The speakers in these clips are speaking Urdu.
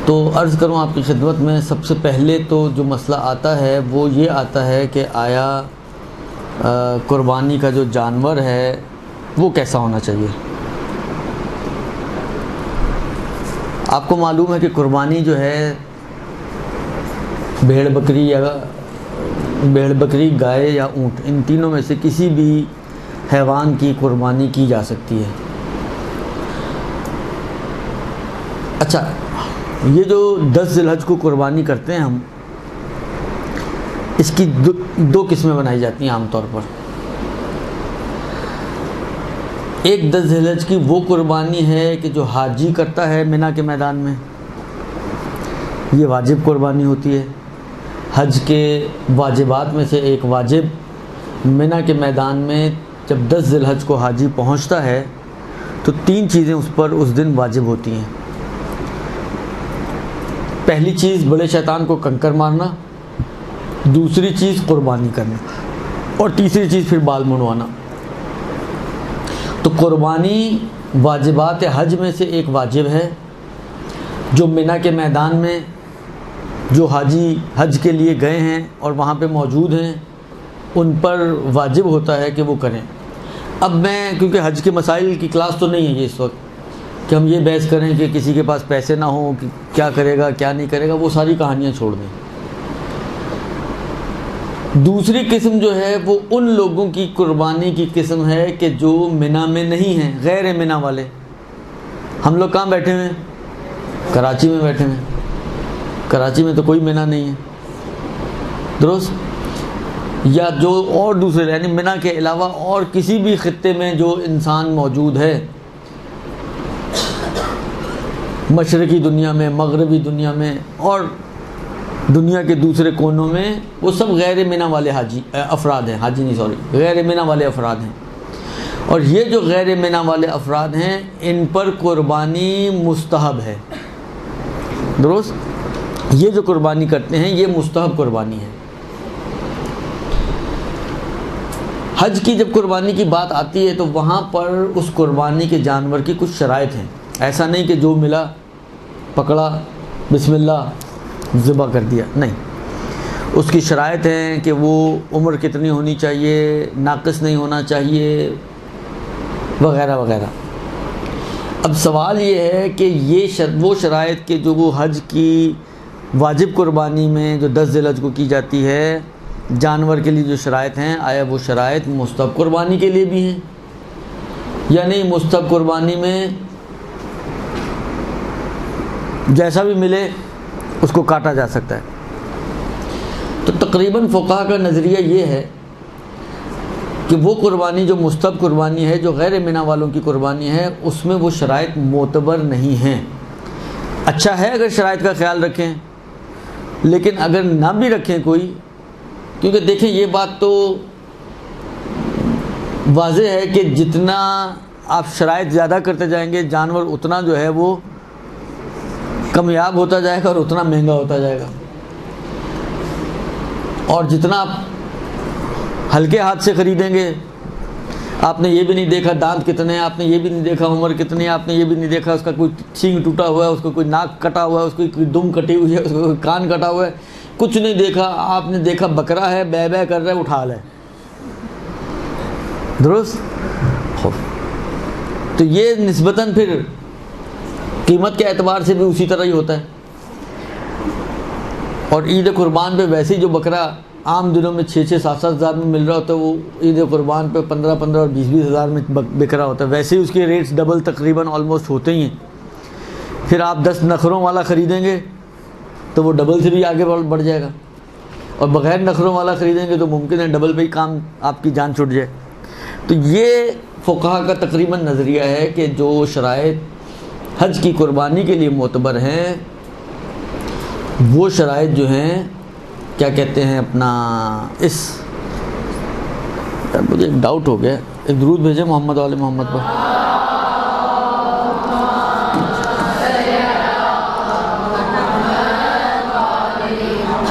تو عرض کروں آپ کی خدمت میں، سب سے پہلے تو جو مسئلہ آتا ہے وہ یہ آتا ہے کہ آیا قربانی کا جو جانور ہے وہ کیسا ہونا چاہیے۔ آپ کو معلوم ہے کہ قربانی جو ہے بھیڑ بکری، گائے یا اونٹ، ان تینوں میں سے کسی بھی حیوان کی قربانی کی جا سکتی ہے۔ اچھا، یہ جو 10 ذی الحج کو قربانی کرتے ہیں ہم، اس کی دو قسمیں بنائی جاتی ہیں عام طور پر۔ ایک 10 ذی الحج کی وہ قربانی ہے کہ جو حاجی کرتا ہے منی کے میدان میں، یہ واجب قربانی ہوتی ہے۔ حج کے واجبات میں سے ایک واجب، منی کے میدان میں جب 10 ذی الحج کو حاجی پہنچتا ہے تو 3 چیزیں اس پر اس دن واجب ہوتی ہیں۔ پہلی چیز بڑے شیطان کو کنکر مارنا، دوسری چیز قربانی کرنا، اور تیسری چیز پھر بال منڈوانا۔ تو قربانی واجبات حج میں سے ایک واجب ہے، جو منی کے میدان میں جو حاجی حج کے لیے گئے ہیں اور وہاں پہ موجود ہیں ان پر واجب ہوتا ہے کہ وہ کریں۔ اب میں کیونکہ حج کے مسائل کی کلاس تو نہیں ہے یہ اس وقت کہ ہم یہ بحث کریں کہ کسی کے پاس پیسے نہ ہوں کہ کیا کرے گا کیا نہیں کرے گا، وہ ساری کہانیاں چھوڑ دیں۔ دوسری قسم جو ہے وہ ان لوگوں کی قربانی کی قسم ہے کہ جو منی میں نہیں ہیں، غیر منی والے۔ ہم لوگ کہاں بیٹھے ہوئے ہیں؟ کراچی میں بیٹھے ہوئے ہیں۔ کراچی میں تو کوئی منی نہیں ہے، درست؟ یا جو اور دوسرے، یعنی منی کے علاوہ اور کسی بھی خطے میں جو انسان موجود ہے، مشرقی دنیا میں، مغربی دنیا میں اور دنیا کے دوسرے کونوں میں، وہ سب غیر منی والے افراد ہیں، غیر منی والے افراد ہیں۔ اور یہ جو غیر منی والے افراد ہیں ان پر قربانی مستحب ہے، درست؟ یہ جو قربانی کرتے ہیں یہ مستحب قربانی ہے۔ حج کی جب قربانی کی بات آتی ہے تو وہاں پر اس قربانی کے جانور کی کچھ شرائط ہیں۔ ایسا نہیں کہ جو ملا پکڑا بسم اللہ ذبح کر دیا، نہیں، اس کی شرائط ہیں کہ وہ عمر کتنی ہونی چاہیے، ناقص نہیں ہونا چاہیے، وغیرہ وغیرہ۔ اب سوال یہ ہے کہ یہ وہ شرائط کہ جو وہ حج کی واجب قربانی میں جو 10 ذی الحج کو کی جاتی ہے جانور کے لیے جو شرائط ہیں، آیا وہ شرائط مستحب قربانی کے لیے بھی ہیں یا نہیں؟ مستحب قربانی میں جیسا بھی ملے اس کو کاٹا جا سکتا ہے۔ تو تقریباً فقہا کا نظریہ یہ ہے کہ وہ قربانی جو مستحب قربانی ہے، جو غیر منی والوں کی قربانی ہے، اس میں وہ شرائط معتبر نہیں ہیں۔ اچھا ہے اگر شرائط کا خیال رکھیں، لیکن اگر نہ بھی رکھیں کوئی، کیونکہ دیکھیں یہ بات تو واضح ہے کہ جتنا آپ شرائط زیادہ کرتے جائیں گے جانور اتنا جو ہے وہ کامیاب ہوتا جائے گا اور اتنا مہنگا ہوتا جائے گا، اور جتنا آپ ہلکے ہاتھ سے خریدیں گے، آپ نے یہ بھی نہیں دیکھا دانت کتنے ہیں، آپ نے یہ بھی نہیں دیکھا عمر کتنی ہے، آپ نے یہ بھی نہیں دیکھا اس کا کوئی سینگ ٹوٹا ہوا ہے، اس کا کوئی ناک کٹا ہوا ہے، اس کی کوئی دم کٹی ہوئی ہے، اس کا کوئی کان کٹا ہوا ہے، کچھ نہیں دیکھا، آپ نے دیکھا بکرا ہے، بے بے کر رہا ہے، اٹھا لے، درست؟ تو یہ نسبتاً پھر قیمت کے اعتبار سے بھی اسی طرح ہی ہوتا ہے۔ اور عید قربان پہ ویسے ہی جو بکرا عام دنوں میں 6-7 ہزار میں مل رہا ہوتا ہے، وہ عید قربان پہ 15 اور 20 ہزار میں بک رہا ہوتا ہے۔ ویسے ہی اس کے ریٹس ڈبل تقریباً آلموسٹ ہوتے ہی ہیں۔ پھر آپ 10 نخروں والا خریدیں گے تو وہ ڈبل سے بھی آگے بڑھ جائے گا، اور بغیر نخروں والا خریدیں گے تو ممکن ہے ڈبل پہ ہی کام آپ کی جان چھوٹ جائے۔ تو یہ فقہا کا تقریباً نظریہ ہے کہ جو شرائط حج کی قربانی کے لیے معتبر ہیں، وہ شرائط جو ہیں کیا کہتے ہیں اپنا مجھے ایک ڈاؤٹ ہو گیا، ایک درود بھیجیں محمد والے محمد پر۔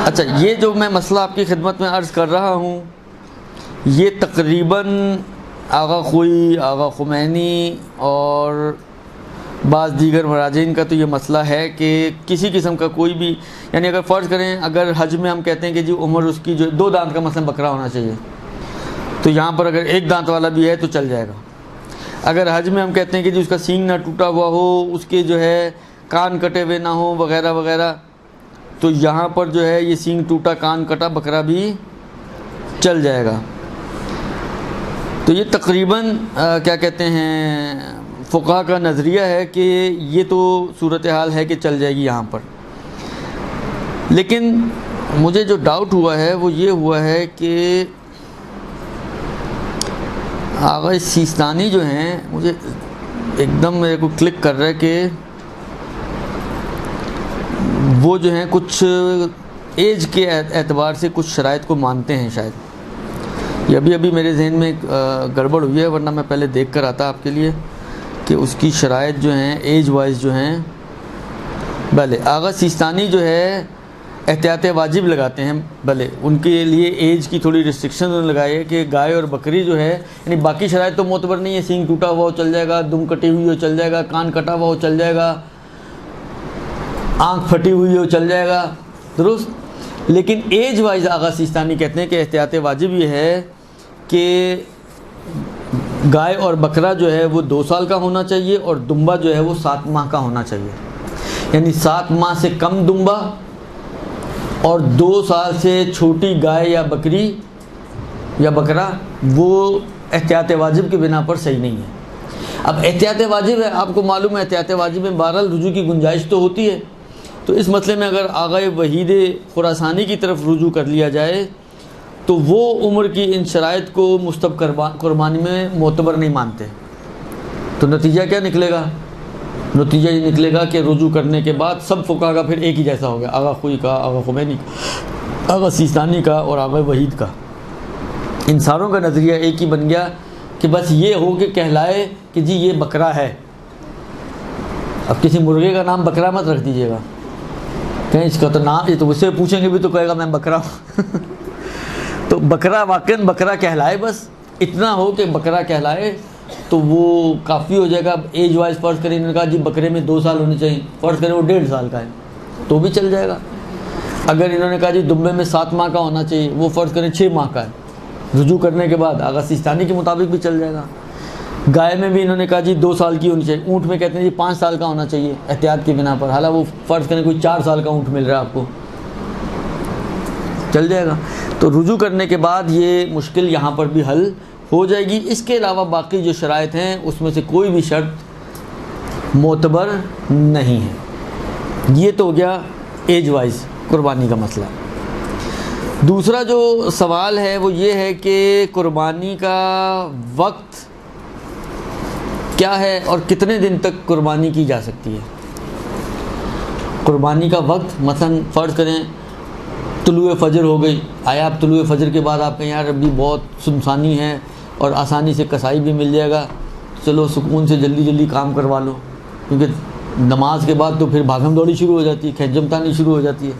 اچھا، یہ جو میں مسئلہ آپ کی خدمت میں عرض کر رہا ہوں، یہ تقریباً آغا خوئی، آغا خمینی اور بعض دیگر مراجعین کا تو یہ مسئلہ ہے کہ کسی قسم کا کوئی بھی، یعنی اگر فرض کریں اگر حج میں ہم کہتے ہیں کہ جی عمر اس کی جو 2 دانت کا مثلا بکرا ہونا چاہیے، تو یہاں پر اگر 1 دانت والا بھی ہے تو چل جائے گا۔ اگر حج میں ہم کہتے ہیں کہ جی اس کا سینگ نہ ٹوٹا ہوا ہو، اس کے جو ہے کان کٹے ہوئے نہ ہوں وغیرہ وغیرہ، تو یہاں پر جو ہے یہ سینگ ٹوٹا کان کٹا بکرا بھی چل جائے گا۔ تو یہ تقریباً کیا کہتے ہیں فقہا کا نظریہ ہے کہ یہ تو صورتحال ہے کہ چل جائے گی یہاں پر۔ لیکن مجھے جو ڈاؤٹ ہوا ہے وہ یہ ہوا ہے کہ آغا سیستانی جو ہیں، مجھے ایک دم میرے کو کلک کر رہا ہے کہ وہ جو ہیں کچھ ایج کے اعتبار سے کچھ شرائط کو مانتے ہیں شاید۔ یہ ابھی میرے ذہن میں گڑبڑ ہوئی ہے، ورنہ میں پہلے دیکھ کر آتا آپ کے لیے کہ اس کی شرائط جو ہیں ایج وائز جو ہیں۔ بھلے آغا سیستانی جو ہے احتیاط واجب لگاتے ہیں، بھلے ان کے لیے ایج کی تھوڑی ریسٹرکشن انہوں نے لگائی ہے کہ گائے اور بکری جو ہے، یعنی باقی شرائط تو معتبر نہیں ہے، سینگ ٹوٹا ہوا ہو چل جائے گا، دم کٹی ہوئی ہو چل جائے گا، کان کٹا ہوا ہو چل جائے گا، آنکھ پھٹی ہوئی ہو چل جائے گا، درست۔ لیکن ایج وائز آغا سیستانی کہتے ہیں کہ احتیاط واجب یہ ہے کہ گائے اور بکرا جو ہے وہ 2 سال کا ہونا چاہیے اور دمبا جو ہے وہ 7 ماہ کا ہونا چاہیے، یعنی 7 ماہ سے کم دمبا اور 2 سال سے چھوٹی گائے یا بکری یا بکرا وہ احتیاط واجب کی بنا پر صحیح نہیں ہے۔ اب احتیاط واجب ہے، آپ کو معلوم ہے احتیاط واجب میں بہرحال رجوع کی گنجائش تو ہوتی ہے، تو اس مسئلے میں اگر آغا وحید خراسانی کی طرف رجوع کر لیا جائے تو وہ عمر کی ان شرائط کو مستحب قربانی میں معتبر نہیں مانتے۔ تو نتیجہ کیا نکلے گا؟ نتیجہ یہ نکلے گا کہ رجوع کرنے کے بعد سب فقہا کا پھر ایک ہی جیسا ہو گیا، آغا خوئی کا، آغا خمینی کا، آغا سیستانی کا اور آغا وحید کا۔ ان ساروں کا نظریہ ایک ہی بن گیا کہ بس یہ ہو کہ کہلائے کہ جی یہ بکرا ہے۔ اب کسی مرغے کا نام بکرا مت رکھ دیجیے گا، کہیں اس کا تو نام، یہ تو اس سے پوچھیں گے بھی تو کہے گا میں بکرا ہوں۔ تو بکرا واقعاً بکرا کہلائے، بس اتنا ہو کہ بکرا کہلائے تو وہ کافی ہو جائے گا۔ اب ایج وائز فرض کریں، انہوں نے کہا جی بکرے میں 2 سال ہونے چاہیے، فرض کریں وہ 1.5 سال کا ہے تو بھی چل جائے گا۔ اگر انہوں نے کہا جی دمبے میں 7 ماہ کا ہونا چاہیے، وہ فرض کریں 6 ماہ کا ہے، رجوع کرنے کے بعد آغا سیستانی کے مطابق بھی چل جائے گا۔ گائے میں بھی انہوں نے کہا جی 2 سال کی ہونی چاہیے، اونٹ میں کہتے ہیں جی 5 سال کا ہونا چاہیے احتیاط کی بنا پر، حالانکہ وہ فرض کریں کوئی 4 سال کا اونٹ مل رہا ہے آپ کو، چل جائے گا۔ تو رجوع کرنے کے بعد یہ مشکل یہاں پر بھی حل ہو جائے گی۔ اس کے علاوہ باقی جو شرائط ہیں اس میں سے کوئی بھی شرط معتبر نہیں ہے۔ یہ تو ہو گیا ایج وائز قربانی کا مسئلہ۔ دوسرا جو سوال ہے وہ یہ ہے کہ قربانی کا وقت کیا ہے اور کتنے دن تک قربانی کی جا سکتی ہے۔ قربانی کا وقت مثلا فرض کریں طلوع فجر ہو گئی، آیا آپ طلوع فجر کے بعد آپ کہیں یار ابھی بہت سنسانی ہے اور آسانی سے کسائی بھی مل جائے گا، چلو سکون سے جلدی جلدی کام کروا لو، کیونکہ نماز کے بعد تو پھر بھاگم دوڑی شروع ہو جاتی ہے، کھنجم تانی شروع ہو جاتی ہے،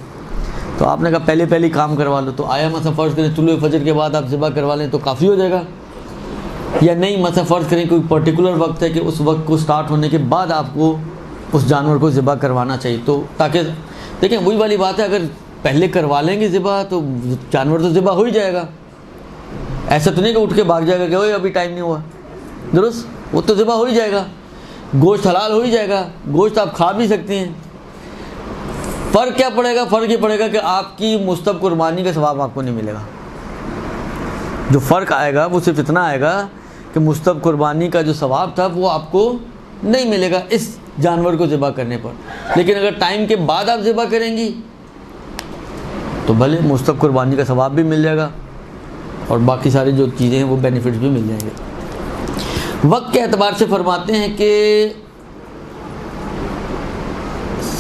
تو آپ نے کہا پہلے کام کروا لو۔ تو آیا مثلا فرض کریں طلوع فجر کے بعد آپ ذبح کروا لیں تو کافی ہو جائے گا، یا نہیں مثلا فرض کریں کوئی پرٹیکولر وقت ہے کہ اس وقت کو سٹارٹ ہونے کے بعد آپ کو اس جانور کو ذبح کروانا چاہیے، تو تاکہ دیکھیں وہی والی بات ہے، اگر پہلے کروا لیں گے ذبح تو جانور تو ذبح ہو ہی جائے گا، ایسا تو نہیں کہ اٹھ کے بھاگ جائے گا کہ اوے ابھی ٹائم نہیں ہوا، درست، وہ تو ذبح ہو ہی جائے گا، گوشت حلال ہو ہی جائے گا، گوشت آپ کھا بھی سکتے ہیں۔ فرق کیا پڑے گا؟ فرق یہ پڑے گا کہ آپ کی مستحب قربانی کا ثواب آپ کو نہیں ملے گا۔ جو فرق آئے گا وہ صرف اتنا آئے گا کہ مستحب قربانی کا جو ثواب تھا وہ آپ کو نہیں ملے گا اس جانور کو ذبح کرنے پر، لیکن اگر ٹائم کے بعد آپ ذبح کریں گی تو بھلے مستحب قربانی کا ثواب بھی مل جائے گا اور باقی ساری جو چیزیں ہیں وہ بینیفٹس بھی مل جائیں گے۔ وقت کے اعتبار سے فرماتے ہیں کہ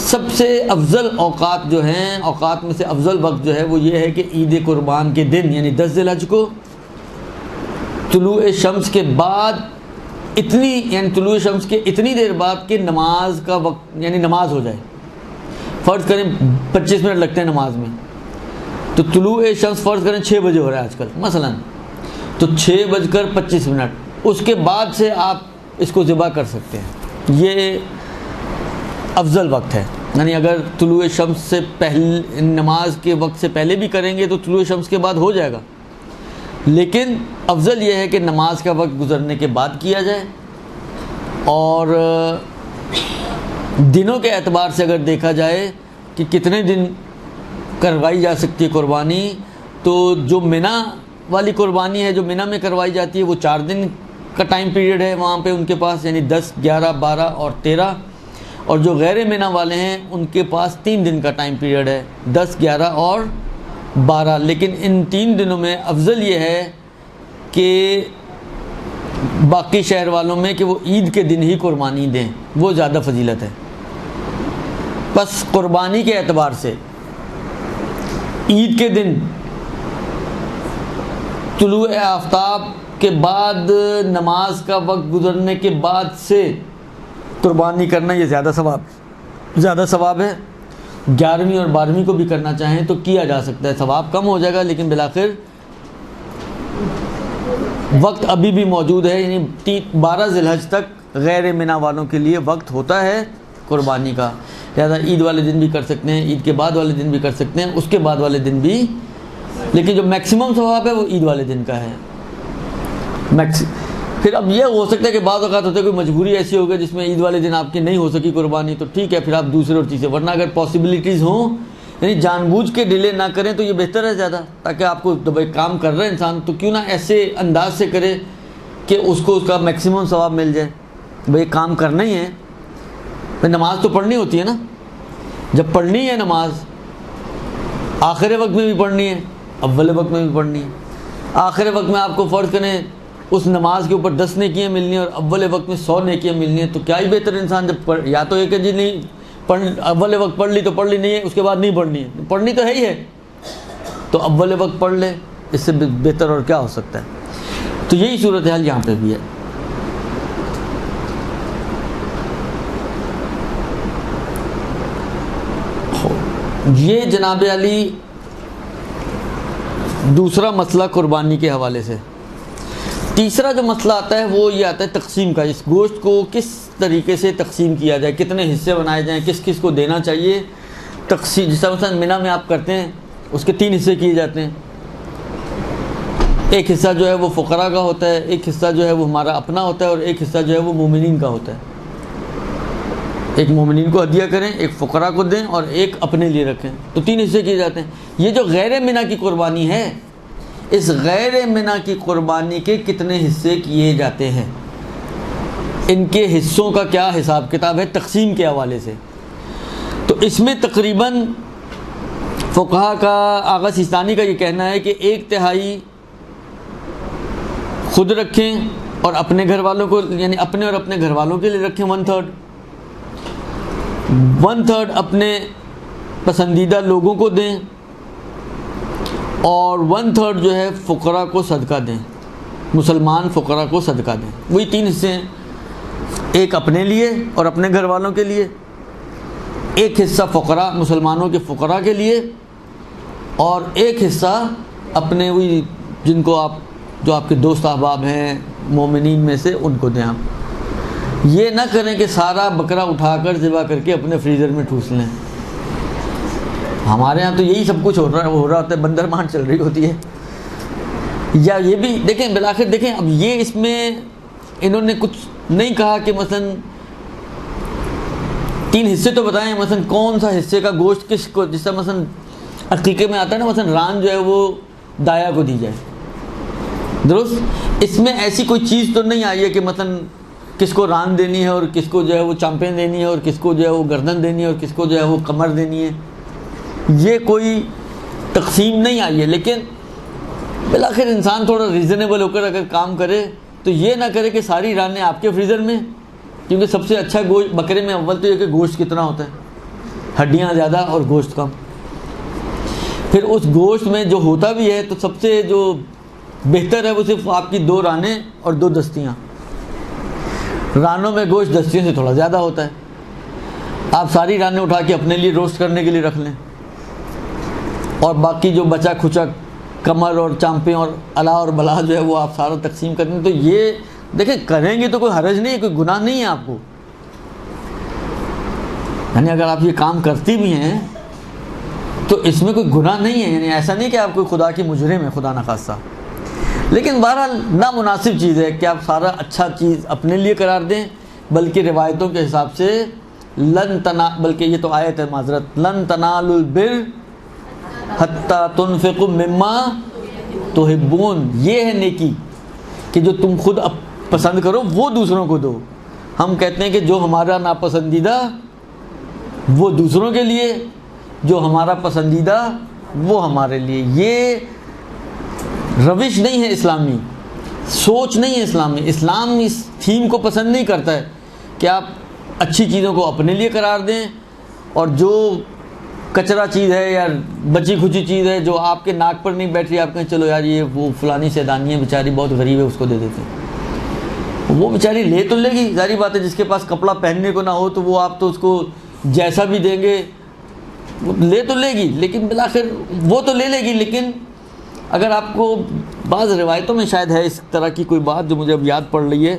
سب سے افضل اوقات جو ہیں، اوقات میں سے افضل وقت جو ہے وہ یہ ہے کہ عید قربان کے دن یعنی 10 ذی الحج کو طلوع شمس کے بعد یعنی طلوع شمس کے اتنی دیر بعد کہ نماز کا وقت یعنی نماز ہو جائے، فرض کریں 25 منٹ لگتے ہیں نماز میں، تو طلوع شمس فرض کریں 6 بجے ہو رہا ہے آج کل مثلا، تو 6:25 اس کے بعد سے آپ اس کو ذبح کر سکتے ہیں۔ یہ افضل وقت ہے. یعنی اگر طلوع شمس سے پہلے نماز کے وقت سے پہلے بھی کریں گے تو طلوع شمس کے بعد ہو جائے گا، لیکن افضل یہ ہے کہ نماز کا وقت گزرنے کے بعد کیا جائے. اور دنوں کے اعتبار سے اگر دیکھا جائے کہ کتنے دن کروائی جا سکتی ہے قربانی، تو جو منی والی قربانی ہے جو منی میں کروائی جاتی ہے وہ 4 دن کا ٹائم پیریڈ ہے وہاں پہ ان کے پاس، یعنی 10، 11، 12 اور 13. اور جو غیر منی والے ہیں ان کے پاس 3 دن کا ٹائم پیریڈ ہے، 10، 11 اور 12. لیکن ان 3 دنوں میں افضل یہ ہے کہ باقی شہر والوں میں کہ وہ عید کے دن ہی قربانی دیں، وہ زیادہ فضیلت ہے. بس قربانی کے اعتبار سے عید کے دن طلوع آفتاب کے بعد نماز کا وقت گزرنے کے بعد سے قربانی کرنا یہ زیادہ ثواب ہے. 11ویں اور 12ویں کو بھی کرنا چاہیں تو کیا جا سکتا ہے، ثواب کم ہو جائے گا لیکن بالآخر وقت ابھی بھی موجود ہے. یعنی 12 ذی الحج تک غیر منی والوں کے لیے وقت ہوتا ہے قربانی کا، لہٰذا عید والے دن بھی کر سکتے ہیں، عید کے بعد والے دن بھی کر سکتے ہیں، اس کے بعد والے دن بھی. لیکن جو میکسیمم ثواب ہے وہ عید والے دن کا ہے. پھر اب یہ ہو سکتا ہے کہ بعض اوقات ہوتا ہے کوئی مجبوری ایسی ہوگی جس میں عید والے دن آپ کی نہیں ہو سکی قربانی، تو ٹھیک ہے پھر آپ دوسرے اور چیزیں، ورنہ اگر پاسبلٹیز ہوں یعنی جان بوجھ کے ڈیلے نہ کریں تو یہ بہتر ہے زیادہ، تاکہ آپ کو بھائی کام کر رہا ہے انسان تو کیوں نہ ایسے انداز سے کرے کہ اس کو اس کا میکسیمم ثواب مل جائے. بھائی کام کرنا ہی ہے، نماز تو پڑھنی ہوتی ہے نا، جب پڑھنی ہے نماز آخر وقت میں بھی پڑھنی ہے، اول وقت میں بھی پڑھنی ہے. آخر وقت میں آپ کو فرض کریں اس نماز کے اوپر 10 نیکیاں ملنی ہیں اور اول وقت میں 100 نیکیاں ملنی ہیں، تو کیا ہی بہتر انسان جب یا تو ایک جی نہیں اول وقت پڑھ لی تو پڑھ لی، نہیں ہے اس کے بعد نہیں پڑھنی ہے، پڑھنی تو ہے ہی ہے تو اول وقت پڑھ لے، اس سے بہتر اور کیا ہو سکتا ہے. تو یہی صورتحال یہاں پہ بھی ہے. یہ جناب علی دوسرا مسئلہ قربانی کے حوالے سے. تیسرا جو مسئلہ آتا ہے وہ یہ آتا ہے تقسیم کا. اس گوشت کو کس طریقے سے تقسیم کیا جائے، کتنے حصے بنائے جائیں، کس کس کو دینا چاہیے. تقسیم جس طرح مثلا منی میں آپ کرتے ہیں اس کے 3 حصے کیے جاتے ہیں. ایک حصہ جو ہے وہ فقراء کا ہوتا ہے، ایک حصہ جو ہے وہ ہمارا اپنا ہوتا ہے، اور ایک حصہ جو ہے وہ مومنین کا ہوتا ہے. ایک مومنین کو ہدیہ کریں، ایک فقراء کو دیں اور ایک اپنے لیے رکھیں، تو 3 حصے کیے جاتے ہیں. یہ جو غیر منی کی قربانی ہے، اس غیر منی کی قربانی کے کتنے حصے کیے جاتے ہیں، ان کے حصوں کا کیا حساب کتاب ہے تقسیم کے حوالے سے. تو اس میں تقریباً فقہا کا آغا سیستانی کا یہ کہنا ہے کہ 1/3 خود رکھیں اور اپنے گھر والوں کو، یعنی اپنے اور اپنے گھر والوں کے لیے رکھیں 1/3 اپنے پسندیدہ لوگوں کو دیں، اور 1/3 جو ہے فقراء کو صدقہ دیں، مسلمان فقراء کو صدقہ دیں. وہی 3 حصے ہیں، ایک اپنے لیے اور اپنے گھر والوں کے لیے، ایک حصہ فقراء مسلمانوں کے فقراء کے لیے، اور ایک حصہ اپنے وہی جن کو آپ جو آپ کے دوست احباب ہیں مومنین میں سے ان کو دیں. آپ یہ نہ کریں کہ سارا بکرا اٹھا کر ذبح کر کے اپنے فریزر میں ٹھوس لیں. ہمارے ہاں تو یہی سب کچھ ہو رہا ہوتا ہے، بندر مان چل رہی ہوتی ہے. یا یہ بھی دیکھیں بالآخر دیکھیں اب یہ اس میں انہوں نے کچھ نہیں کہا کہ مثلا 3 حصے تو بتائیں، مثلا کون سا حصے کا گوشت کس کو، جس طرح مثلا عقیقے میں آتا ہے نا، مثلا ران جو ہے وہ دایا کو دی جائے، درست. اس میں ایسی کوئی چیز تو نہیں آئی ہے کہ مثلا کس کو ران دینی ہے اور کس کو جو ہے وہ چامپیں دینی ہے اور کس کو جو ہے وہ گردن دینی ہے اور کس کو جو ہے وہ کمر دینی ہے. یہ کوئی تقسیم نہیں آئی ہے. لیکن بالآخر انسان تھوڑا ریزنیبل ہو کر اگر کام کرے تو یہ نہ کرے کہ ساری رانیں آپ کے فریزر میں، کیونکہ سب سے اچھا گوشت بکرے میں اول تو یہ کہ گوشت کتنا ہوتا ہے، ہڈیاں زیادہ اور گوشت کم. پھر اس گوشت میں جو ہوتا بھی ہے تو سب سے جو بہتر ہے وہ صرف آپ کی 2 رانیں اور 2 دستیاں. رانوں میں گوشت دستیوں سے تھوڑا زیادہ ہوتا ہے. آپ ساری رانیں اٹھا کے اپنے لیے روسٹ کرنے کے لیے رکھ لیں، اور باقی جو بچا کھچا کمر اور چامپیں اور الا اور بلا جو ہے وہ آپ سارا تقسیم کر دیں. تو یہ دیکھیں کریں گے تو کوئی حرج نہیں ہے، کوئی گناہ نہیں ہے آپ کو. یعنی اگر آپ یہ کام کرتی بھی ہیں تو اس میں کوئی گناہ نہیں ہے، یعنی ایسا نہیں کہ آپ کوئی خدا کی مجرم ہے، خدا نخواستہ، لیکن بہرحال نامناسب چیز ہے کہ آپ سارا اچھا چیز اپنے لیے قرار دیں، بلکہ روایتوں کے حساب سے بلکہ یہ تو آیت ہے، معذرت، لن تنالوا البر حتی تنفقوا مما تحبون، یہ ہے نیکی کہ جو تم خود پسند کرو وہ دوسروں کو دو۔ ہم کہتے ہیں کہ جو ہمارا ناپسندیدہ وہ دوسروں کے لیے، جو ہمارا پسندیدہ وہ ہمارے لیے۔ یہ روش نہیں ہے اسلامی، سوچ نہیں ہے اسلامی۔ اسلام اس تھیم کو پسند نہیں کرتا ہے کہ آپ اچھی چیزوں کو اپنے لیے قرار دیں اور جو کچرا چیز ہے یا بچی کھچی چیز ہے جو آپ کے ناک پر نہیں بیٹھ رہی، آپ کہیں چلو یار یہ وہ فلانی سیدانی ہے بیچاری بہت غریب ہے، اس کو دے دیتے ہیں۔ وہ بیچاری لے تو لے گی، ظاہری بات ہے، جس کے پاس کپڑا پہننے کو نہ ہو تو وہ آپ تو اس کو جیسا بھی دیں گے وہ لے تو لے گی، لیکن بالآخر وہ تو لے گی۔ لیکن اگر آپ کو بعض روایتوں میں شاید ہے اس طرح کی کوئی بات جو مجھے اب یاد پڑ رہی ہے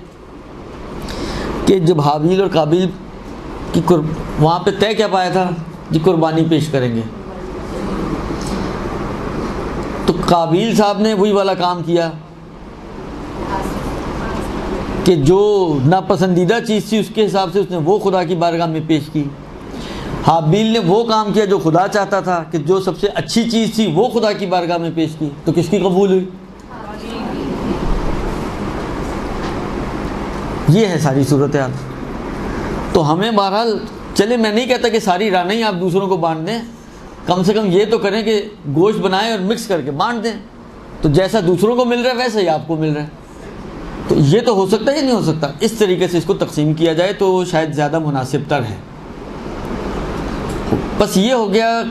کہ جب حابیل اور قابیل کی وہاں پہ طے کیا پایا تھا جی قربانی پیش کریں گے، تو قابیل صاحب نے وہی والا کام کیا کہ جو ناپسندیدہ چیز تھی اس کے حساب سے اس نے وہ خدا کی بارگاہ میں پیش کی۔ حابیل نے وہ کام کیا جو خدا چاہتا تھا کہ جو سب سے اچھی چیز تھی وہ خدا کی بارگاہ میں پیش کی، تو کس کی قبول ہوئی؟ یہ ہے ساری صورتحال۔ تو ہمیں بہرحال چلے، میں نہیں کہتا کہ ساری راہ نہیں آپ دوسروں کو بانٹ دیں، کم سے کم یہ تو کریں کہ گوشت بنائیں اور مکس کر کے بانٹ دیں، تو جیسا دوسروں کو مل رہا ہے ویسا ہی آپ کو مل رہا ہے۔ تو یہ تو ہو سکتا ہے یا نہیں ہو سکتا؟ اس طریقے سے اس کو تقسیم کیا جائے تو شاید زیادہ مناسب تر ہے۔ بس یہ ہو گیا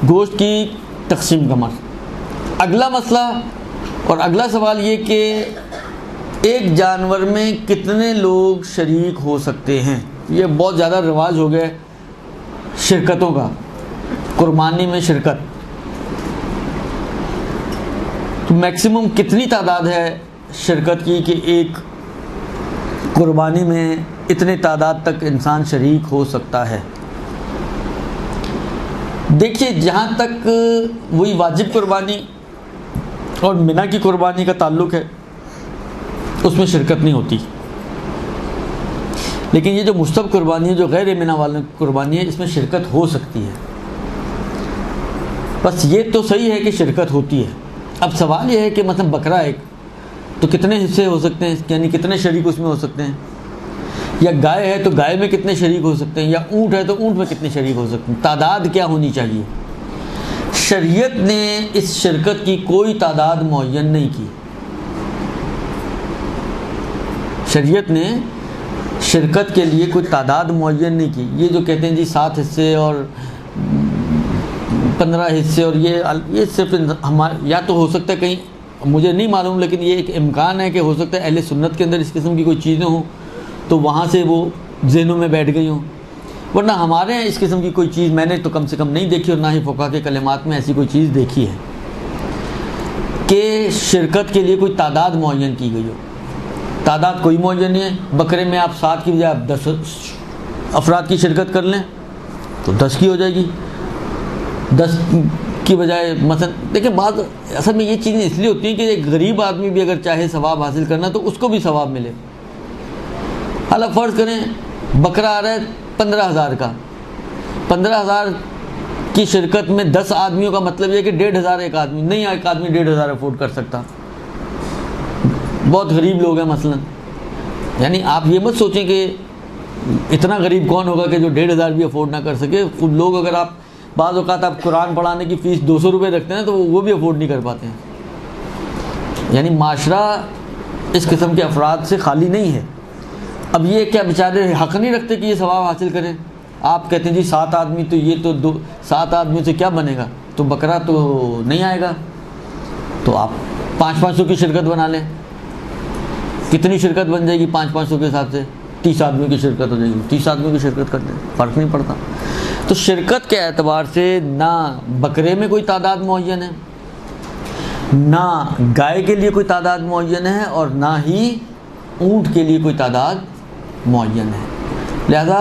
گوشت کی تقسیم کا مسئلہ۔ اگلا مسئلہ اور اگلا سوال یہ کہ ایک جانور میں کتنے لوگ شریک ہو سکتے ہیں؟ یہ بہت زیادہ رواج ہو گیا شرکتوں کا، قربانی میں شرکت۔ تو میکسیمم کتنی تعداد ہے شرکت کی کہ ایک قربانی میں اتنے تعداد تک انسان شریک ہو سکتا ہے؟ دیکھیے، جہاں تک وہی واجب قربانی اور منی کی قربانی کا تعلق ہے اس میں شرکت نہیں ہوتی، لیکن یہ جو مستحب قربانی ہے جو غیر منی والی قربانی ہے اس میں شرکت ہو سکتی ہے۔ بس یہ تو صحیح ہے کہ شرکت ہوتی ہے۔ اب سوال یہ ہے کہ مثلا بکرا ایک تو کتنے حصے ہو سکتے ہیں، یعنی کتنے شریک اس میں ہو سکتے ہیں، یا گائے ہے تو گائے میں کتنے شریک ہو سکتے ہیں، یا اونٹ ہے تو اونٹ میں کتنے شریک ہو سکتے ہیں، تعداد کیا ہونی چاہیے؟ شریعت نے اس شرکت کی کوئی تعداد معین نہیں کی۔ شریعت نے شرکت کے لیے کوئی تعداد معین نہیں کی۔ یہ جو کہتے ہیں جی 7 حصے اور 15 حصے اور یہ صرف یا تو ہو سکتا ہے کہیں، مجھے نہیں معلوم، لیکن یہ ایک امکان ہے کہ ہو سکتا ہے اہل سنت کے اندر اس قسم کی کوئی چیزیں ہوں تو وہاں سے وہ ذہنوں میں بیٹھ گئی ہوں، ورنہ ہمارے ہیں اس قسم کی کوئی چیز میں نے تو کم سے کم نہیں دیکھی، اور نہ ہی فقہا کے کلمات میں ایسی کوئی چیز دیکھی ہے کہ شرکت کے لیے کوئی تعداد معین کی گئی ہو۔ تعداد کوئی معین نہیں ہے۔ بکرے میں آپ 7 کی بجائے آپ 10 افراد کی شرکت کر لیں تو 10 کی ہو جائے گی، 10 کی بجائے مثلا دیکھیں بعض اصل میں یہ چیزیں اس لیے ہوتی ہیں کہ ایک غریب آدمی بھی اگر چاہے ثواب حاصل کرنا تو اس کو بھی ثواب ملے۔ حالانکہ فرض کریں بکرا آ رہا ہے 15,000 کا، 15,000 کی شرکت میں 10 آدمیوں کا مطلب یہ کہ 1,500 ایک آدمی نہیں، ایک آدمی 1,500 افورڈ کر سکتا، بہت غریب لوگ ہیں مثلا۔ یعنی آپ یہ مت سوچیں کہ اتنا غریب کون ہوگا کہ جو 1,500 بھی افورڈ نہ کر سکے۔ خود لوگ اگر آپ بعض اوقات آپ قرآن پڑھانے کی فیس 200 روپے رکھتے ہیں تو وہ بھی افورڈ نہیں کر پاتے ہیں۔ یعنی معاشرہ اس قسم کے افراد سے خالی نہیں ہے۔ اب یہ کیا بیچارے حق نہیں رکھتے کہ یہ ثواب حاصل کریں؟ آپ کہتے ہیں جی 7 آدمی تو یہ تو 7 آدمیوں سے کیا بنے گا، تو بکرا تو نہیں آئے گا، تو آپ 500 کی شرکت بنا لیں۔ کتنی شرکت بن جائے گی 500 کے حساب سے؟ 30 آدمیوں کی شرکت ہو جائے گی، 30 آدمیوں کی شرکت کر دیں، فرق نہیں پڑتا۔ تو شرکت کے اعتبار سے نہ بکرے میں کوئی تعداد معین ہے، نہ گائے کے لیے کوئی تعداد معین ہے، اور نہ ہی اونٹ کے لیے کوئی تعداد معین ہے۔ لہذا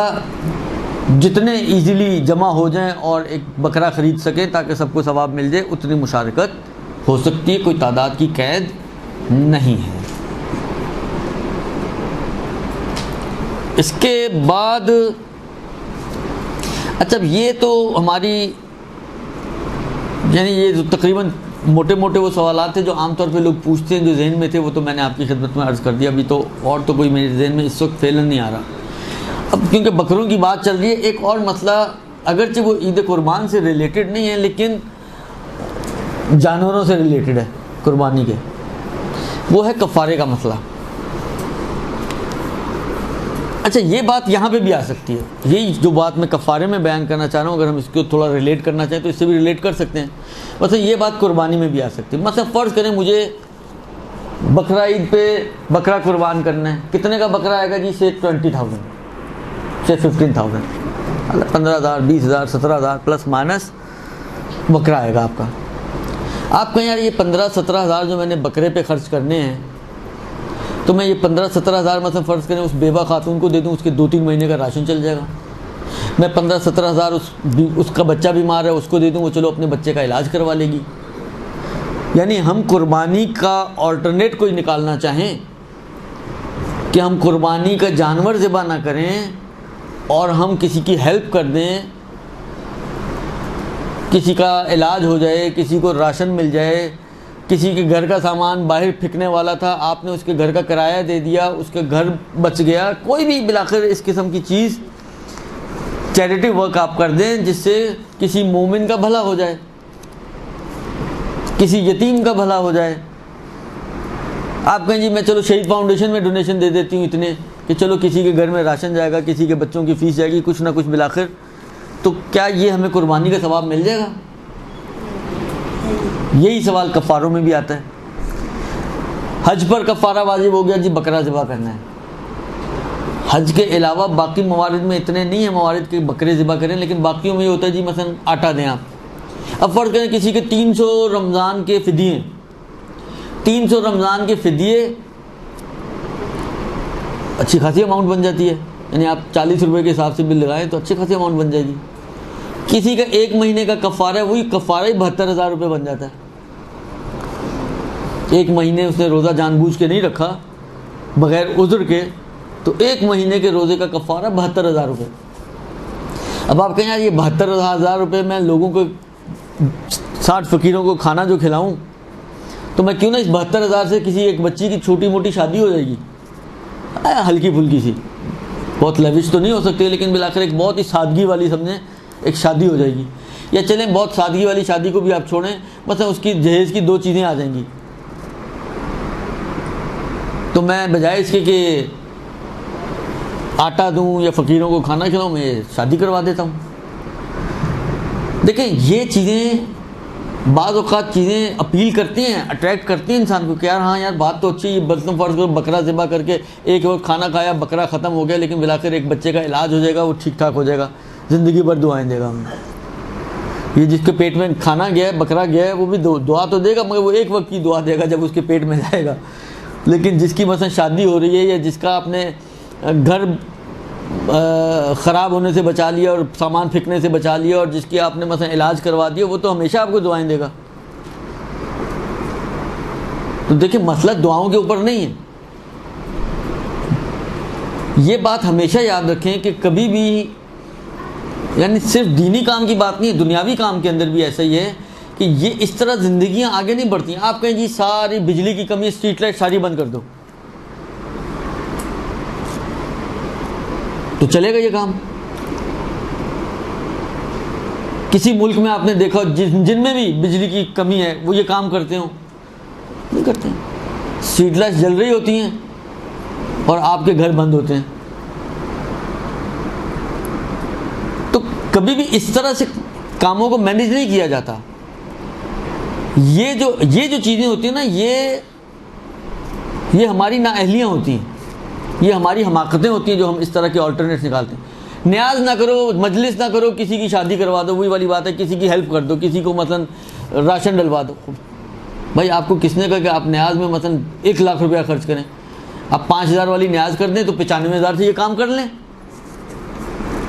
جتنے ایزیلی جمع ہو جائیں اور ایک بکرا خرید سکیں تاکہ سب کو ثواب مل جائے، اتنی مشارکت ہو سکتی ہے، کوئی تعداد کی قید نہیں ہے۔ اس کے بعد اچھا یہ تو ہماری یعنی یہ جو تقریباً موٹے موٹے وہ سوالات تھے جو عام طور پہ لوگ پوچھتے ہیں، جو ذہن میں تھے وہ تو میں نے آپ کی خدمت میں عرض کر دیا۔ ابھی تو اور تو کوئی میرے ذہن میں اس وقت فعلاً نہیں آ رہا۔ اب کیونکہ بکروں کی بات چل رہی ہے، ایک اور مسئلہ اگرچہ وہ عید قربان سے ریلیٹڈ نہیں ہے لیکن جانوروں سے ریلیٹڈ ہے قربانی کے، وہ ہے کفارے کا مسئلہ۔ اچھا یہ بات یہاں پہ بھی آ سکتی ہے، یہی جو بات میں کفارے میں بیان کرنا چاہ رہا ہوں، اگر ہم اس کو تھوڑا ریلیٹ کرنا چاہیں تو اس سے بھی ریلیٹ کر سکتے ہیں۔ مثلا یہ بات قربانی میں بھی آ سکتی ہے۔ مثلا فرض کریں مجھے بقرہ عید پہ بکرا قربان کرنا ہے، کتنے کا بکرا آئے گا جی؟ سے 20,000 سے 15,000، 15,000 20,000 17,000 پلس مائنس بکرا آئے گا آپ کا۔ آپ کہیں یار یہ 15-17,000 جو میں نے بکرے پہ خرچ کرنے ہیں، تو میں یہ 15-17,000 مثلا فرض کریں اس بیوہ خاتون کو دے دوں، اس کے 2-3 مہینے کا راشن چل جائے گا۔ میں 15-17,000 اس کا بچہ بیمار ہے اس کو دے دوں، وہ چلو اپنے بچے کا علاج کروا لے گی۔ یعنی ہم قربانی کا آلٹرنیٹ کوئی نکالنا چاہیں کہ ہم قربانی کا جانور ذبح نہ کریں اور ہم کسی کی ہیلپ کر دیں، کسی کا علاج ہو جائے، کسی کو راشن مل جائے، کسی کے گھر کا سامان باہر پھینکنے والا تھا، آپ نے اس کے گھر کا کرایہ دے دیا، اس کے گھر بچ گیا، کوئی بھی بالآخر اس قسم کی چیز چیریٹی ورک آپ کر دیں جس سے کسی مومن کا بھلا ہو جائے، کسی یتیم کا بھلا ہو جائے۔ آپ کہیں جی میں چلو شہید فاؤنڈیشن میں ڈونیشن دے دیتی ہوں اتنے کہ چلو کسی کے گھر میں راشن جائے گا، کسی کے بچوں کی فیس جائے گی، کچھ نہ کچھ بالآخر، تو کیا یہ ہمیں قربانی کا ثواب مل جائے گا؟ یہی سوال کفاروں میں بھی آتا ہے۔ حج پر کفارہ واجب ہو گیا جی، بکرا ذبح کرنا ہے۔ حج کے علاوہ باقی موارد میں اتنے نہیں ہیں موارد کہ بکرے ذبح کریں، لیکن باقیوں میں یہ ہوتا ہے جی مثلا آٹا دیں آپ۔ اب فرض کریں کسی کے 300 رمضان کے فدیے ہیں، 300 رمضان کے فدیے اچھی خاصی اماؤنٹ بن جاتی ہے، یعنی آپ 40 روپے کے حساب سے بل لگائیں تو اچھی خاصی اماؤنٹ بن جائے گی۔ کسی کا 1 مہینے کا کفارہ ہے، وہی کفارہ ہی 72,000 روپے بن جاتا ہے۔ 1 مہینے اس نے روزہ جان بوجھ کے نہیں رکھا بغیر عذر کے، تو 1 مہینے کے روزے کا کفارہ 72,000 روپے۔ اب آپ کہیں یار یہ 72,000 روپے میں لوگوں کو 60 فقیروں کو کھانا جو کھلاؤں، تو میں کیوں نہ اس 72,000 سے کسی ایک بچی کی چھوٹی موٹی شادی ہو جائے گی، ہلکی پھلکی سی، بہت لیوش تو نہیں ہو سکتی لیکن بالآخر ایک بہت ہی سادگی والی سمجھیں ایک شادی ہو جائے گی۔ یا چلیں بہت سادگی والی شادی کو بھی آپ چھوڑیں، مثلا اس کی جہیز کی 2 چیزیں آ جائیں گی، تو میں بجائے اس کے کہ آٹا دوں یا فقیروں کو کھانا کھلاؤں، میں شادی کروا دیتا ہوں۔ دیکھیں یہ چیزیں بعض اوقات چیزیں اپیل کرتی ہیں، اٹریکٹ کرتی ہیں انسان کو کہ یار ہاں یار بات تو اچھی ہے، بلکہ فرض کرو بکرا ذبح کر کے ایک وقت کھانا کھایا، بکرا ختم ہو گیا، لیکن بالآخر ایک بچے کا علاج ہو جائے گا، وہ ٹھیک ٹھاک ہو جائے گا، زندگی بھر دعائیں دے گا ہمیں۔ یہ جس کے پیٹ میں کھانا گیا ہے، بکرا گیا ہے، وہ بھی دعا تو دے گا مگر وہ ایک وقت کی دعا دے گا جب اس کے پیٹ میں جائے گا۔ لیکن جس کی مثلا شادی ہو رہی ہے یا جس کا اپنے گھر خراب ہونے سے بچا لیا اور سامان پھینکنے سے بچا لیا اور جس کی آپ نے مثلا علاج کروا دیا، وہ تو ہمیشہ آپ کو دعائیں دے گا۔ تو دیکھیں مسئلہ دعاؤں کے اوپر نہیں ہے، یہ بات ہمیشہ یاد رکھیں کہ کبھی بھی یعنی صرف دینی کام کی بات نہیں ہے، دنیاوی کام کے اندر بھی ایسا ہی ہے کہ یہ اس طرح زندگیاں آگے نہیں بڑھتی ہیں۔ آپ کہیں جی ساری بجلی کی کمی، اسٹریٹ لائٹ ساری بند کر دو، تو چلے گا یہ کام؟ کسی ملک میں آپ نے دیکھا جن میں بھی بجلی کی کمی ہے وہ یہ کام کرتے ہوں؟ نہیں کرتے ہیں۔ اسٹریٹ لائٹ جل رہی ہوتی ہیں اور آپ کے گھر بند ہوتے ہیں۔ تو کبھی بھی اس طرح سے کاموں کو مینیج نہیں کیا جاتا۔ یہ جو چیزیں ہوتی ہیں نا، یہ ہماری نااہلیاں ہوتی ہیں، یہ ہماری حماقتیں ہوتی ہیں جو ہم اس طرح کے آلٹرنیٹس نکالتے ہیں۔ نیاز نہ کرو، مجلس نہ کرو، کسی کی شادی کروا دو، وہی والی بات ہے، کسی کی ہیلپ کر دو، کسی کو مثلا راشن ڈلوا دو۔ بھائی آپ کو کس نے کہا کہ آپ نیاز میں مثلا 1 لاکھ روپیہ خرچ کریں؟ آپ 5,000 والی نیاز کر دیں تو 95,000 سے یہ کام کر لیں۔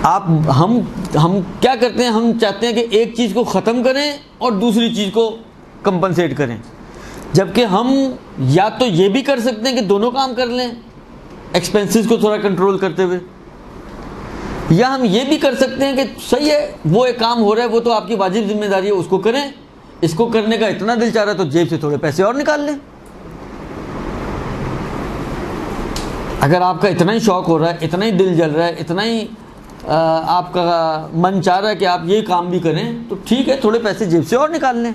ہم کیا کرتے ہیں, ہم چاہتے ہیں کہ ایک چیز کو ختم کریں اور دوسری چیز کو کمپنسیٹ کریں, جبکہ ہم یا تو یہ بھی کر سکتے ہیں کہ دونوں کام کر لیں ایکسپینسز کو تھوڑا کنٹرول کرتے ہوئے, یا ہم یہ بھی کر سکتے ہیں کہ صحیح ہے وہ ایک کام ہو رہا ہے, وہ تو آپ کی واجب ذمہ داری ہے, اس کو کریں, اس کو کرنے کا اتنا دل چاہ رہا ہے تو جیب سے تھوڑے پیسے اور نکال لیں. اگر آپ کا اتنا ہی شوق ہو رہا ہے, اتنا ہی دل جل رہا ہے, اتنا ہی آپ کا من چاہ رہا ہے کہ آپ یہ کام بھی کریں, تو ٹھیک ہے, تھوڑے پیسے جیب سے اور نکال لیں.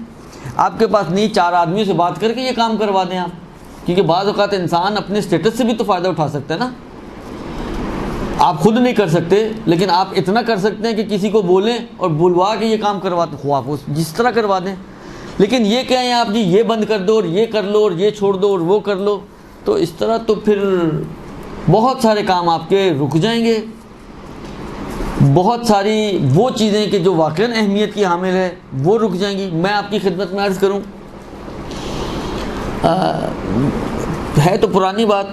آپ کے پاس نہیں, 4 آدمیوں سے بات کر کے یہ کام کروا دیں آپ, کیونکہ بعض اوقات انسان اپنے اسٹیٹس سے بھی تو فائدہ اٹھا سکتا ہے نا. آپ خود نہیں کر سکتے لیکن آپ اتنا کر سکتے ہیں کہ کسی کو بولیں اور بلوا کے یہ کام کروا دیں, خواہ آپ جس طرح کروا دیں. لیکن یہ کہیں آپ جی یہ بند کر دو اور یہ کر لو اور یہ چھوڑ دو اور وہ کر لو, تو اس طرح تو پھر بہت سارے کام آپ کے رک جائیں گے. بہت ساری وہ چیزیں کہ جو واقعاً اہمیت کی حامل ہے وہ رک جائیں گی. میں آپ کی خدمت میں عرض کروں, ہے تو پرانی بات,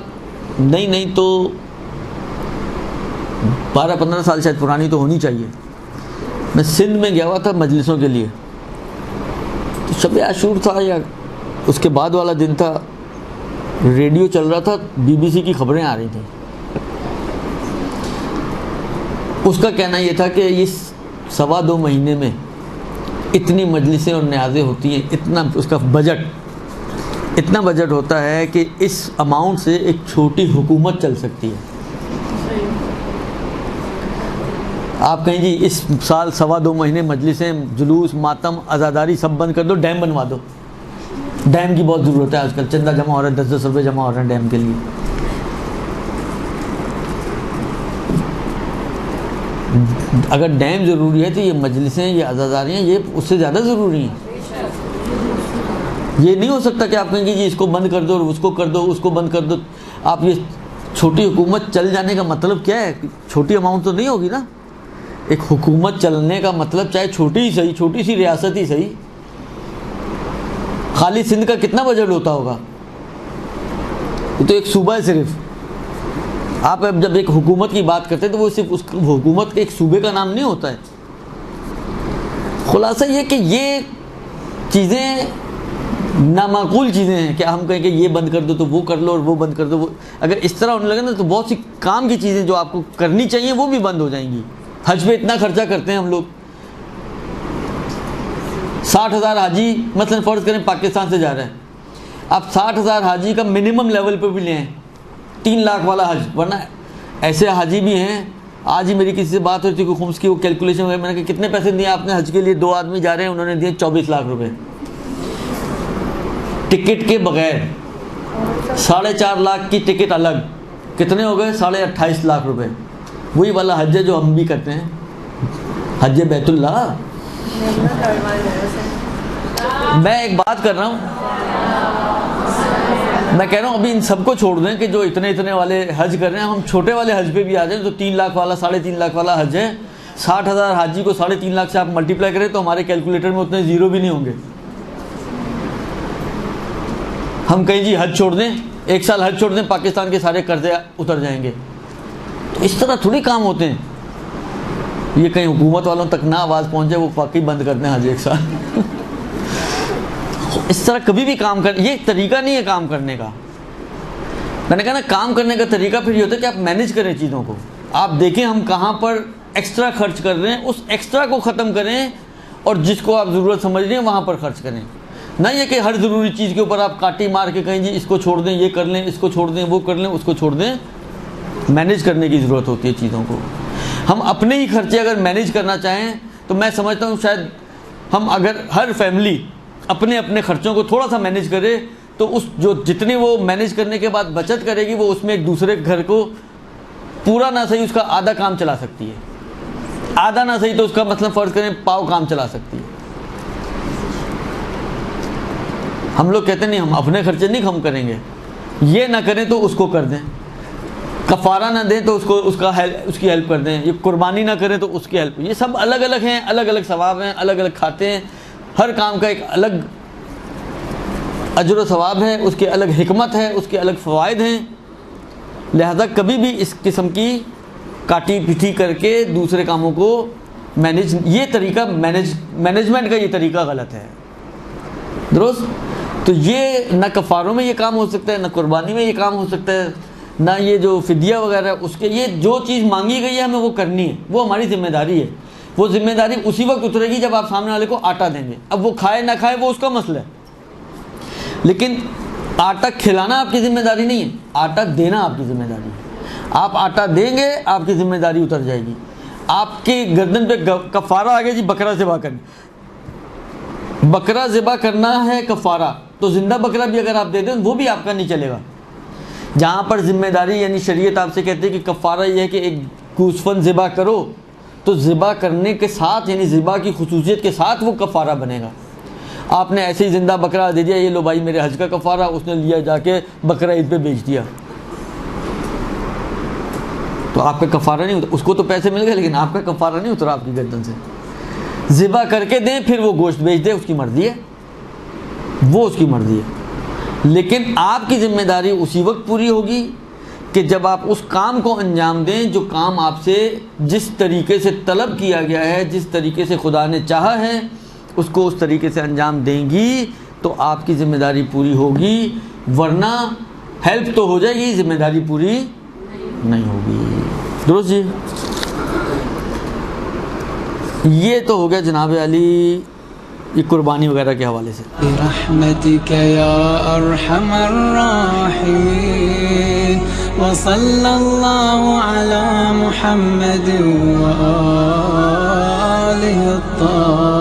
نہیں تو 12-15 سال شاید پرانی تو ہونی چاہیے. میں سندھ میں گیا ہوا تھا مجلسوں کے لیے, تو شب عاشور تھا یا اس کے بعد والا دن تھا, ریڈیو چل رہا تھا, BBC کی خبریں آ رہی تھیں. اس کا کہنا یہ تھا کہ اس 2.25 مہینے میں اتنی مجلسیں اور نیازیں ہوتی ہیں, اتنا اس کا اتنا بجٹ ہوتا ہے کہ اس اماؤنٹ سے ایک چھوٹی حکومت چل سکتی ہے. آپ کہیں جی اس سال 2.25 مہینے مجلسیں, جلوس, ماتم, عزاداری سب بند کر دو, ڈیم بنوا دو. ڈیم کی بہت ضرورت ہے آج کل, چندہ جمع ہو رہا ہے, 10 روپے جمع ہو رہے ہیں ڈیم کے لیے. اگر ڈیم ضروری ہے تو یہ مجلسیں, یہ عزاداریاں, یہ اس سے زیادہ ضروری ہیں. یہ نہیں ہو سکتا کہ آپ کہیں گے جی اس کو بند کر دو اور اس کو کر دو, اس کو بند کر دو. آپ یہ چھوٹی حکومت چل جانے کا مطلب کیا ہے؟ چھوٹی اماؤنٹ تو نہیں ہوگی نا. ایک حکومت چلنے کا مطلب چاہے چھوٹی ہی صحیح, چھوٹی سی ریاست ہی صحیح, خالی سندھ کا کتنا بجٹ ہوتا ہوگا؟ یہ تو ایک صوبہ ہے صرف. آپ جب ایک حکومت کی بات کرتے ہیں تو وہ صرف اس حکومت کے ایک صوبے کا نام نہیں ہوتا ہے. خلاصہ یہ کہ یہ چیزیں نامعقول چیزیں ہیں کہ ہم کہیں کہ یہ بند کر دو تو وہ کر لو اور وہ بند کر دو. اگر اس طرح ہونے لگے نا تو بہت سی کام کی چیزیں جو آپ کو کرنی چاہیے وہ بھی بند ہو جائیں گی. حج پہ اتنا خرچہ کرتے ہیں ہم لوگ, 60,000 حاجی مثلا فرض کریں پاکستان سے جا رہے ہیں, آپ 60,000 حاجی کا منیمم لیول پہ بھی لیں, 3 لاکھ والا حج. ورنہ ایسے حاجی بھی ہیں, آج ہی میری کسی سے بات ہوئی تھی کہ خمس کی وہ کیلکولیشن ہوئی, میں نے کہا کتنے پیسے دیے آپ نے حج کے لیے؟ 2 آدمی جا رہے ہیں, انہوں نے دیے 24 لاکھ روپے ٹکٹ کے بغیر. 4.5 لاکھ کی ٹکٹ الگ, کتنے ہو گئے؟ 28.5 لاکھ روپے. وہی والا حج ہے جو ہم بھی کرتے ہیں, حج بیت اللہ. میں ایک بات کر رہا ہوں, میں کہہ رہا ہوں ابھی ان سب کو چھوڑ دیں کہ جو اتنے والے حج کر رہے ہیں, ہم چھوٹے والے حج پہ بھی آ جائیں. تو 3 لاکھ والا, 3.5 لاکھ والا حج ہے. 60,000 حاجی کو 3.5 لاکھ سے آپ ملٹیپلائی کریں تو ہمارے کیلکولیٹر میں اتنے زیرو بھی نہیں ہوں گے. ہم کہیں جی حج چھوڑ دیں, 1 سال حج چھوڑ دیں, پاکستان کے سارے قرضے اتر جائیں گے. تو اس طرح تھوڑی کام ہوتے ہیں. یہ کہیں حکومت والوں تک نہ آواز پہنچے وہ واقعی بند کر دیں حج 1 سال. اس طرح کبھی بھی کام کر, یہ طریقہ نہیں ہے کام کرنے کا. میں نے کہا نا کام کرنے کا طریقہ پھر یہ ہوتا ہے کہ آپ مینیج کریں چیزوں کو. آپ دیکھیں ہم کہاں پر ایکسٹرا خرچ کر رہے ہیں, اس ایکسٹرا کو ختم کریں اور جس کو آپ ضرورت سمجھ رہے ہیں وہاں پر خرچ کریں. نہ یہ کہ ہر ضروری چیز کے اوپر آپ کاٹی مار کے کہیں جی اس کو چھوڑ دیں, یہ کر لیں, اس کو چھوڑ دیں, وہ کر لیں, اس کو چھوڑ دیں. مینیج کرنے کی ضرورت ہوتی ہے چیزوں کو. ہم اپنے ہی خرچے اگر مینیج کرنا چاہیں تو میں سمجھتا ہوں شاید ہم اگر ہر فیملی اپنے خرچوں کو تھوڑا سا مینیج کرے تو اس جو جتنی وہ مینیج کرنے کے بعد بچت کرے گی وہ اس میں ایک دوسرے گھر کو پورا نہ صحیح اس کا آدھا کام چلا سکتی ہے. آدھا نہ صحیح تو اس کا مطلب فرض کریں پاؤ کام چلا سکتی ہے. ہم لوگ کہتے نہیں ہم اپنے خرچے نہیں کم کریں گے, یہ نہ کریں تو اس کو کر دیں, کفارہ نہ دیں تو اس کی ہیلپ کر دیں, یہ قربانی نہ کریں تو اس کی ہیلپ. یہ سب الگ الگ ہیں, الگ الگ ثواب ہیں, الگ الگ کھاتے ہیں. ہر کام کا ایک الگ اجر و ثواب ہے, اس کے الگ حکمت ہے, اس کے الگ فوائد ہیں. لہذا کبھی بھی اس قسم کی کاٹی پٹھی کر کے دوسرے کاموں کو مینیج، یہ طریقہ مینجمنٹ کا یہ طریقہ غلط ہے، درست؟ تو یہ نہ کفاروں میں یہ کام ہو سکتا ہے، نہ قربانی میں یہ کام ہو سکتا ہے، نہ یہ جو فدیہ وغیرہ ہے اس کے، یہ جو چیز مانگی گئی ہے ہمیں وہ کرنی ہے، وہ ہماری ذمہ داری ہے۔ وہ ذمہ داری اسی وقت اترے گی جب آپ سامنے والے کو آٹا دیں گے۔ اب وہ کھائے نہ کھائے وہ اس کا مسئلہ ہے، لیکن آٹا کھلانا آپ کی ذمہ داری نہیں ہے، آٹا دینا آپ کی ذمہ داری ہے۔ آپ آٹا دیں گے آپ کی ذمہ داری اتر جائے گی۔ آپ کی گردن پہ کفارہ آ گیا جی، بکرا ذبح کرنا، بکرا ذبح کرنا ہے کفارہ، تو زندہ بکرا بھی اگر آپ دے دیں وہ بھی آپ کا نہیں چلے گا۔ جہاں پر ذمہ داری یعنی شریعت آپ سے کہتے ہے کہ کفارہ یہ ہے کہ ایک گوسفند ذبح کرو، تو ذبح کرنے کے ساتھ یعنی ذبح کی خصوصیت کے ساتھ وہ کفارہ بنے گا۔ آپ نے ایسے ہی زندہ بکرا دے دیا، یہ لو بھائی میرے حج کا کفارہ، اس نے لیا جا کے بکرا عید پہ بیچ دیا، تو آپ کا کفارہ نہیں اترا، اس کو تو پیسے مل گئے لیکن آپ کا کفارہ نہیں اترا آپ کی گردن سے۔ ذبح کر کے دیں پھر وہ گوشت بیچ دے، اس کی مرضی ہے، وہ اس کی مرضی ہے، لیکن آپ کی ذمہ داری اسی وقت پوری ہوگی کہ جب آپ اس کام کو انجام دیں جو کام آپ سے جس طریقے سے طلب کیا گیا ہے، جس طریقے سے خدا نے چاہا ہے، اس کو اس طریقے سے انجام دیں گی تو آپ کی ذمہ داری پوری ہوگی، ورنہ ہیلپ تو ہو جائے گی، ذمہ داری پوری نہیں ہوگی، درست جی؟ یہ تو ہو گیا جناب علی یہ قربانی وغیرہ کے حوالے سے۔ برحمتک یا ارحم الراحمین وصلی اللہ علی محمد وآلہ الطاہرین۔